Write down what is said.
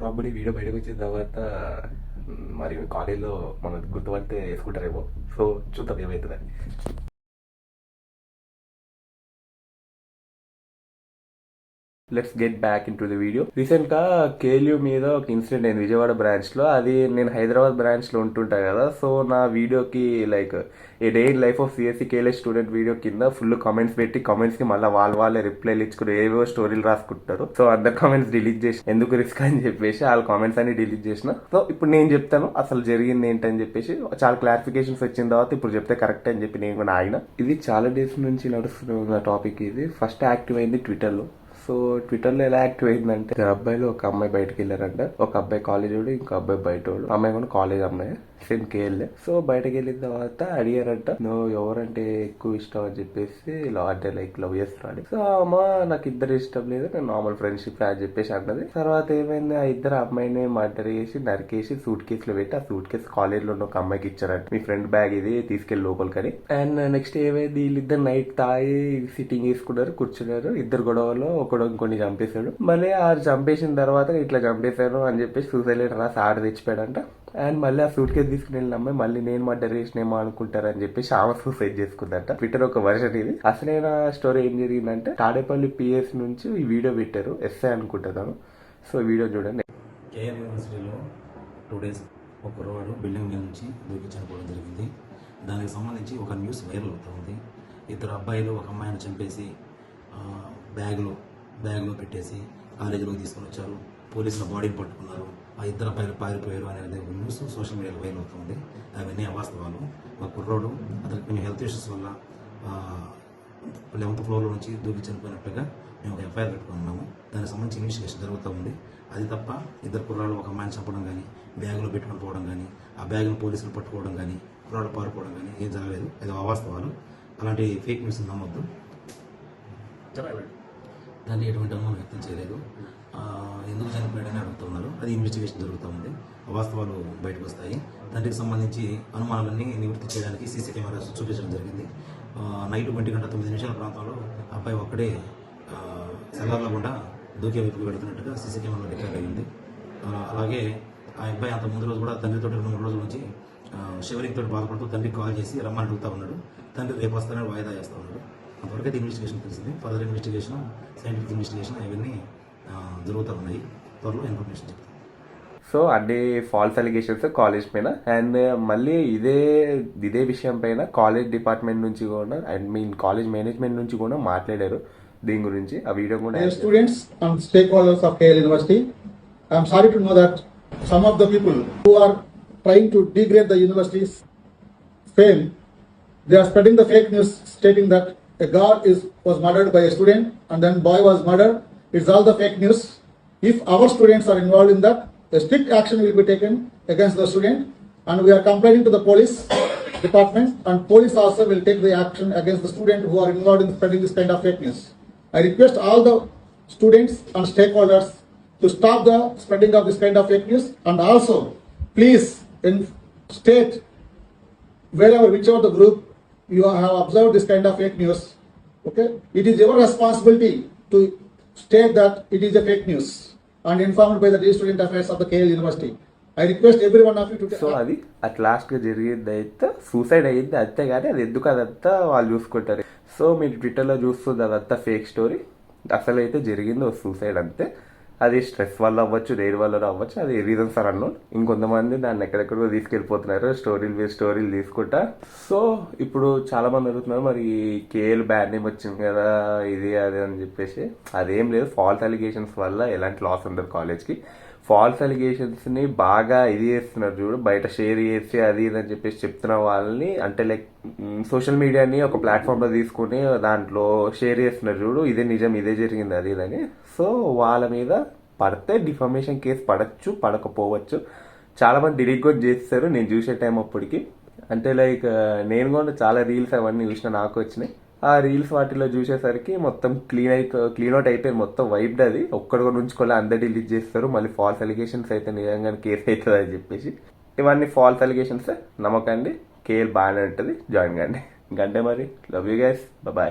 Probably video బయటకు వచ్చిన తర్వాత మరి కాలేజ్లో మనం గుర్తుపడితే వేసుకుంటారేమో. సో చూద్దాం ఏమవుతుందని. Let's get back into the video. Recent గా కేఎల్యూ మీద ఒక ఇన్సిడెంట్ అయింది విజయవాడ బ్రాంచ్ లో. అది నేను హైదరాబాద్ బ్రాంచ్ లో ఉంటుంటా కదా. సో నా వీడియోకి like a day in life of CSC KLS student video కింద ఫుల్ కామెంట్స్ పెట్టి కామెంట్స్ కి మళ్ళీ వాళ్ళే రిప్లైలు ఇచ్చుకుని ఏవో స్టోరీలు రాసుకుంటారు. సో అందరు కామెంట్స్ డిలీట్ చేసి ఎందుకు రిస్క్ అని చెప్పేసి వాళ్ళ కామెంట్స్ అన్ని డిలీట్ చేసిన. సో ఇప్పుడు నేను చెప్తాను అసలు జరిగింది ఏంటని చెప్పేసి. చాలా క్లారిఫికేషన్స్ వచ్చిన తర్వాత ఇప్పుడు చెప్తే కరెక్ట్ అని చెప్పి నేను కూడా ఆయన. ఇది చాలా డేస్ నుంచి నడుస్తున్న టాపిక్. ఇది ఫస్ట్ యాక్టివ్ అయింది ట్విట్టర్ లో. సో ట్విట్టర్లో ఎలా యాక్టివ్ అయిందంటే, అబ్బాయిలు ఒక అమ్మాయి బయటకు వెళ్ళారంట. ఒక అబ్బాయి కాలేజ్ వాడు, ఇంకో అబ్బాయి బయట వాడు. అమ్మాయి కూడా కాలేజ్ అమ్మాయి, సేమ్ కేఎల్ఏ. సో బయటకు వెళ్ళిన తర్వాత అడిగారంట, నువ్వు ఎవరంటే ఎక్కువ ఇష్టం అని చెప్పేసి. అంటే లైక్ లవ్ చేస్తున్నాడు. సో అమ్మ నాకు ఇద్దరు ఇష్టం లేదు, నేను నార్మల్ ఫ్రెండ్షిప్ అని చెప్పేసి అన్నది. తర్వాత ఏమైంది, ఆ ఇద్దరు అమ్మాయిని మర్డర్ చేసి నరికేసి సూట్ కేసులో పెట్టి ఆ సూట్ కేసు కాలేజ్ లో ఉన్న ఒక అమ్మాయికి ఇచ్చారంట. మీ ఫ్రెండ్ బ్యాగ్ ఇది తీసుకెళ్లి లోపలికని. అండ్ నెక్స్ట్ ఏమైంది, వీళ్ళిద్దరు నైట్ తాగి సిట్టింగ్ వేసుకున్నారు, కూర్చున్నారు. ఇద్దరు గొడవలో ఒకడు ఇంకొన్ని చంపేశాడు. మళ్ళీ ఆ చంపేసిన తర్వాత ఇట్లా చంపేశాను అని చెప్పేసి సూసైడ్ లెటర్ రాసి ఆడ తెచ్చిపోయాడంట. అండ్ మళ్ళీ ఆ సూట్ కేసు తీసుకుని వెళ్ళిన అమ్మాయి మళ్ళీ నేను మర్డర్ చేసినేమో అనుకుంటారని చెప్పేసి ఆమె సూసైడ్ చేసుకుందంట. ట్విట్టర్ ఒక వర్షన్ ఇది. అసలైన స్టోరీ ఏం జరిగిందంటే, తాడేపల్లి పిఎస్ నుంచి ఈ వీడియో పెట్టారు, ఎస్ఐ అనుకుంటున్నాను. సో వీడియో చూడండి. కేఎల్ యూనివర్సిటీలో 2 days ఒక కుర్రవాడు బిల్డింగ్ మీద నుంచి దూకి చనిపోవడం జరిగింది. దానికి సంబంధించి ఒక న్యూస్ వైరల్ అవుతుంది. ఇద్దరు అబ్బాయిలు ఒక అమ్మాయిని చంపేసి బ్యాగ్లో పెట్టేసి కాలేజీలోకి తీసుకొని వచ్చారు. పోలీసుల బాడీని పట్టుకున్నారు. ఆ ఇద్దరు అబ్బాయిలు పారిపోయారు అనేది ఒక న్యూస్ సోషల్ మీడియాలో వైరల్ అవుతుంది. అవన్నీ అవాస్తవాలు. ఒక కుర్రోడు అతనికి కొన్ని హెల్త్ ఇష్యూస్ వల్ల 11th floor నుంచి దూకి చనిపోయినట్లుగా మేము ఒక ఎఫ్ఐఆర్ పెట్టుకున్నాము. దానికి సంబంధించి ఇన్వెస్టిగేషన్ జరుగుతూ ఉంది. అది తప్ప ఇద్దరు కుర్రాళ్ళు ఒక అమ్మాయిని చంపడం కానీ, బ్యాగులో పెట్టుకొని పోవడం కానీ, ఆ బ్యాగ్ను పోలీసులు పట్టుకోవడం కానీ, కుర్రాళ్ళు పారిపోవడం కానీ ఏం జరగలేదు. అది అవాస్తవాలు. అలాంటి ఫేక్ న్యూస్ నమ్మొద్దు. దాన్ని ఎటువంటి అనుమానం వ్యక్తం చేయలేదు. ఎందుకు చనిపోయాడని అడుగుతున్నారు. అది ఇన్వెస్టిగేషన్ జరుగుతూ ఉంది. వాస్తవాలు బయటకు వస్తాయి. దానికి సంబంధించి అనుమానాలన్నీ నివృత్తి చేయడానికి సీసీ కెమెరాస్ చూపించడం జరిగింది. నైట్ 1:09 ప్రాంతంలో అబ్బాయి ఒక్కడే సెల్లార్ల గుండా దూకే వైపుకి వెళుతున్నట్టుగా సీసీ కెమెరాలో రికార్డ్ అయ్యింది. అలాగే ఆ అబ్బాయి అంత ముందు రోజు కూడా తండ్రితో 2-3 రోజుల నుంచి షివరింగ్ తోటి బాధపడుతూ తండ్రికి కాల్ చేసి రమ్మని అడుగుతూ ఉన్నాడు. తండ్రి రేపు వస్తానని వాయిదా చేస్తూ ఉన్నాడు. అంతవరకు అయితే ఇన్వెస్టిగేషన్ తెలిసింది. ఫర్దర్ ఇన్వెస్టిగేషన్, సైంటిఫిక్ ఇన్వెస్టిగేషన్ అవన్నీ జరుగుతూ ఉన్నాయి. త్వరలో ఇన్ఫర్మేషన్ చెప్తాను. సో అన్ని ఫాల్స్ అలిగేషన్స్ కాలేజ్ పైన. అండ్ మళ్ళీ ఇదే విషయం పైన కాలేజ్ డిపార్ట్మెంట్ నుంచి కూడా, అండ్ మీన్ కాలేజ్ మేనేజ్మెంట్ నుంచి కూడా మాట్లాడారు దీని గురించి. ఆ వీడియో కూడా. Students and stakeholders of KL University, I am sorry to know that some of the people who are trying to degrade the university's fame, they are spreading the fake news stating that a girl was murdered by a student and then boy was murdered. It's all the fake news. If our students are involved in that, a strict action will be taken against the student, and we are complaining to the police department, and police also will take the action against the student who are involved in spreading this kind of fake news. I request all the students and stakeholders to stop the spreading of this kind of fake news, and also please state whichever the group you have observed this kind of fake news. Okay, it is your responsibility to state that it is a fake news and informed by the Student Affairs of the KL University. I request every one of you to. So అది at last గా జరిగింది అయితే suicide అయ్యింది అంతే, కానీ అది ఎందుకు అదంతా వాళ్ళు చూసుకుంటారు. సో మీరు ట్విట్టర్లో చూస్తుంది అదంతా ఫేక్ స్టోరీ. అసలు అయితే జరిగింది ఒక సూసైడ్ అంతే. అది స్ట్రెస్ వల్ల అవ్వచ్చు, దేని వల్ల అవ్వచ్చు, అది రీజన్స్ ఆర్ అన్నోన్. ఇంకొంతమంది దాన్ని ఎక్కడెక్కడో తీసుకెళ్ళిపోతున్నారు స్టోరీలు తీసుకుంటా. సో ఇప్పుడు చాలా మంది అడుగుతున్నారు, మరి కేఎల్ బ్యాడ్ నేమ్ వచ్చింది కదా ఇది అది అని చెప్పేసి. అదేం లేదు, ఫాల్స్ అలిగేషన్స్ వల్ల ఎలాంటి లాస్ ఉండదు కాలేజ్కి. ఫాల్స్ అలిగేషన్స్ ని బాగా ఇది చేస్తున్నారు చూడు, బయట షేర్ చేసి అది ఇది అని చెప్పేసి చెప్తున్న వాళ్ళని, అంటే లైక్ సోషల్ మీడియాని ఒక ప్లాట్ఫామ్ లో తీసుకుని దాంట్లో షేర్ చేస్తున్నారు చూడు, ఇదే నిజం, ఇదే జరిగింది అది ఇదని. సో వాళ్ళ మీద పడితే డిఫమేషన్ కేసు పడచ్చు, పడకపోవచ్చు. చాలా మంది డిలీట్ కూడా చేస్తారు నేను చూసే టైం అప్పటికి. అంటే లైక్ నేను కూడా చాలా రీల్స్ అవన్నీ చూసిన, నాకు వచ్చినాయి. ఆ రీల్స్ వాటిలో చూసేసరికి మొత్తం క్లీన్ అవుట్ అయిపోయింది, మొత్తం వైబ్డ్. అది ఒక్కడు కూడా ఉంచుకోలే, అందరు డిలీట్ చేస్తారు. మళ్ళీ ఫాల్స్ అలిగేషన్స్ అయితే నిజంగా కేసు అవుతుంది అని చెప్పేసి. ఇవన్నీ ఫాల్స్ అలిగేషన్స్ నమ్మకండి. కేఎల్ బాగానే ఉంటుంది, జాయిన్ కండి. ఇంకంటే మరి లవ్ యూ గైస్, బాయ్.